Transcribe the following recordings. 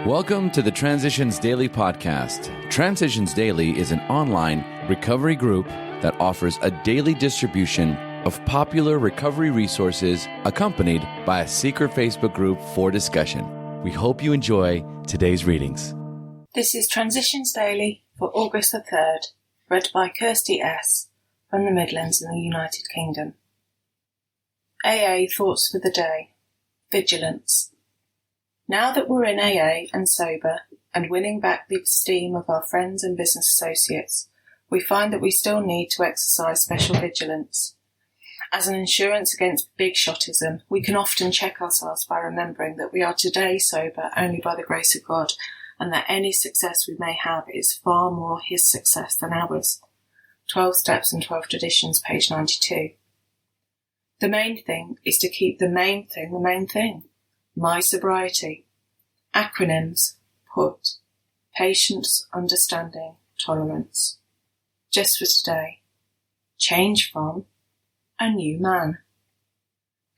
Welcome to the Transitions Daily podcast. Transitions Daily is an online recovery group that offers a daily distribution of popular recovery resources accompanied by a secret Facebook group for discussion. We hope you enjoy today's readings. This is Transitions Daily for August the 3rd, read by Kirsty S. from the Midlands in the United Kingdom. AA Thoughts for the Day. Vigilance. Now that we're in AA and sober and winning back the esteem of our friends and business associates, we find that we still need to exercise special vigilance. As an insurance against big shotism, we can often check ourselves by remembering that we are today sober only by the grace of God, and that any success we may have is far more His success than ours. 12 Steps and 12 Traditions, page 92. The main thing is to keep the main thing the main thing. My sobriety. Acronyms: PUT. Patience, understanding, tolerance. Just for today. Change from a new man.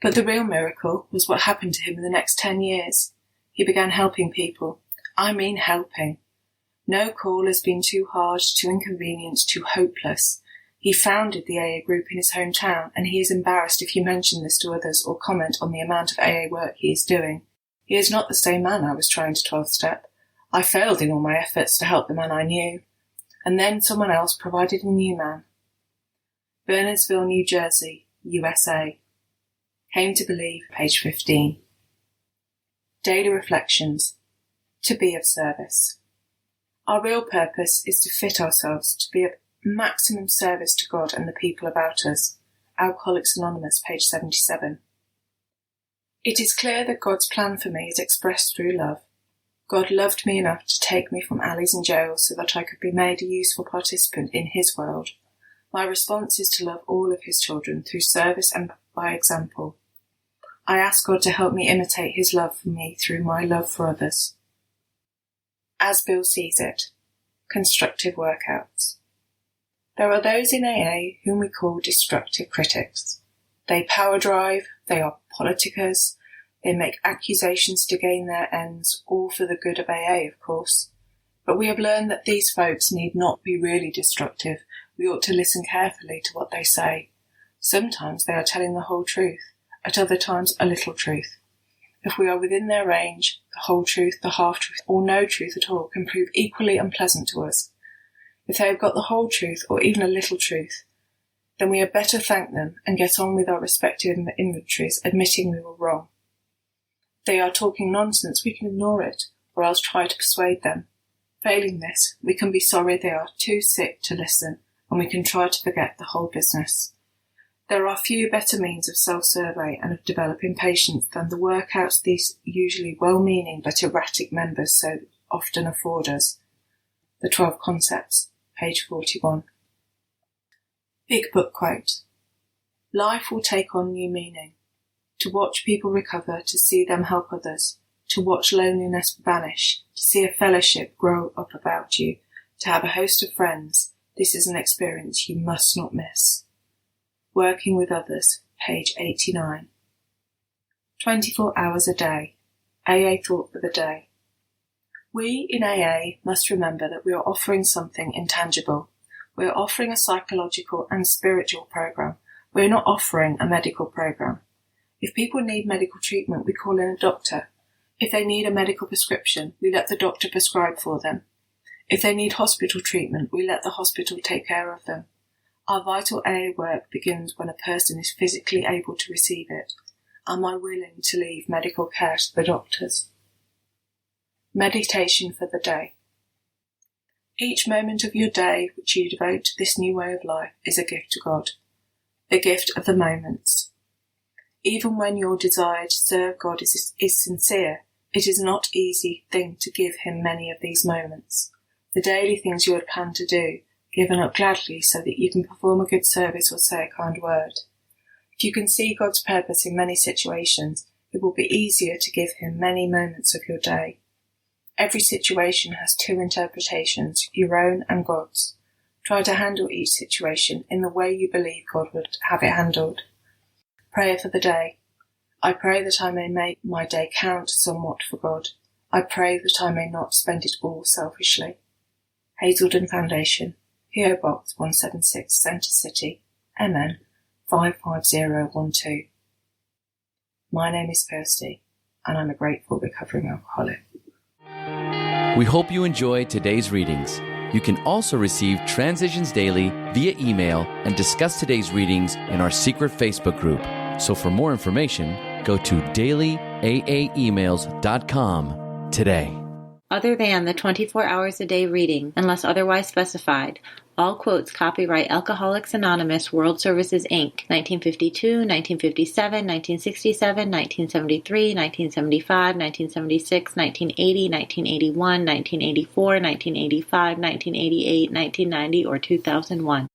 But the real miracle was what happened to him in the next 10 years. He began helping people. I mean helping. No call has been too hard, too inconvenient, too hopeless. He founded the AA group in his hometown, and he is embarrassed if you mention this to others or comment on the amount of AA work he is doing. He is not the same man I was trying to 12-step. I failed in all my efforts to help the man I knew. And then someone else provided a new man. Bernardsville, New Jersey, USA. Came to believe, page 15. Daily Reflections. To be of service. Our real purpose is to fit ourselves to be of maximum service to God and the people about us. Alcoholics Anonymous, page 77. It is clear that God's plan for me is expressed through love. God loved me enough to take me from alleys and jails so that I could be made a useful participant in His world. My response is to love all of His children through service and by example. I ask God to help me imitate His love for me through my love for others. As Bill sees it, constructive workouts. There are those in AA whom we call destructive critics. They power drive, they are politicers, they make accusations to gain their ends, all for the good of AA, of course. But we have learned that these folks need not be really destructive. We ought to listen carefully to what they say. Sometimes they are telling the whole truth, at other times a little truth. If we are within their range, the whole truth, the half-truth, or no truth at all can prove equally unpleasant to us. If they have got the whole truth, or even a little truth, then we had better thank them and get on with our respective inventories, admitting we were wrong. If they are talking nonsense, we can ignore it, or else try to persuade them. Failing this, we can be sorry they are too sick to listen, and we can try to forget the whole business. There are few better means of self-survey and of developing patience than the workouts these usually well-meaning but erratic members so often afford us. The 12 Concepts, page 41. Big Book Quote. Life will take on new meaning. To watch people recover, to see them help others, to watch loneliness vanish, to see a fellowship grow up about you, to have a host of friends, this is an experience you must not miss. Working with Others, page 89. 24 hours a day. AA Thought for the Day. We in AA must remember that we are offering something intangible. We are offering a psychological and spiritual program. We are not offering a medical program. If people need medical treatment, we call in a doctor. If they need a medical prescription, we let the doctor prescribe for them. If they need hospital treatment, we let the hospital take care of them. Our vital AA work begins when a person is physically able to receive it. Am I willing to leave medical care to the doctors? Meditation for the day. Each moment of your day which you devote to this new way of life is a gift to God, the gift of the moments. Even when your desire to serve God is sincere, it is not an easy thing to give Him many of these moments. The daily things you had planned to do, given up gladly so that you can perform a good service or say a kind word. If you can see God's purpose in many situations, it will be easier to give Him many moments of your day. Every situation has two interpretations, your own and God's. Try to handle each situation in the way you believe God would have it handled. Prayer for the day. I pray that I may make my day count somewhat for God. I pray that I may not spend it all selfishly. Hazelden Foundation, P.O. Box 176, Centre City, MN 55012. My name is Kirsty, and I'm a grateful recovering alcoholic. We hope you enjoyed today's readings. You can also receive Transitions Daily via email and discuss today's readings in our secret Facebook group. So for more information, go to dailyaaemails.com today. Other than the 24 hours a day reading, unless otherwise specified, all quotes copyright Alcoholics Anonymous World Services, Inc., 1952, 1957, 1967, 1973, 1975, 1976, 1980, 1981, 1984, 1985, 1988, 1990, or 2001.